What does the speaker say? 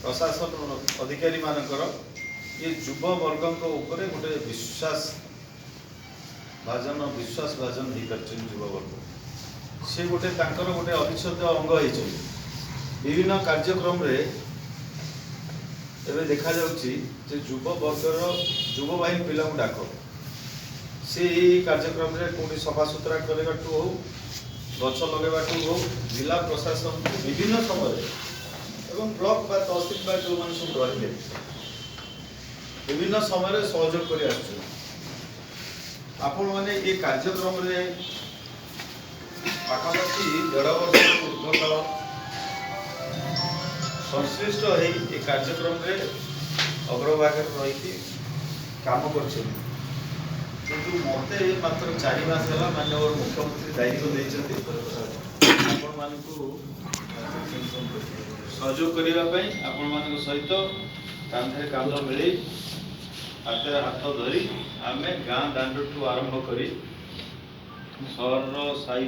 प्रशासन अधिकारी मानकर ये युव वर्ग गोटे विश्वास भाजन हो पार युव वर्ग सी गोटे गोटे अविच्छेद्य अंग हो विभिन्न कार्यक्रम रे एवं देखा युव वर्गर युव बाहिनी पिला डाक से कार्यक्रम रे कौटी सफा सुतरा करने हो गछ लगेगा हो जिला प्रशासन विभिन्न समय एवं ब्लॉक बा तहसील जो मान सब रही विभिन्न समय सहयोग कर आपण मैंने ये कार्यक्रम रे पाखापाखि 1.5 वर्ष ऊर्ध्वकाल संश्लिष्ट हो कार्यक्रम रे अग्रभाग रही काम कर मत मात्र 4 मास है माननीय मुख्यमंत्री दायित्व देते सहयोग करने आपण मान सहित कांधे कांध मिले हाथ हाथ धरी आम गाँ दांड ठू आरंभ कर सहर साई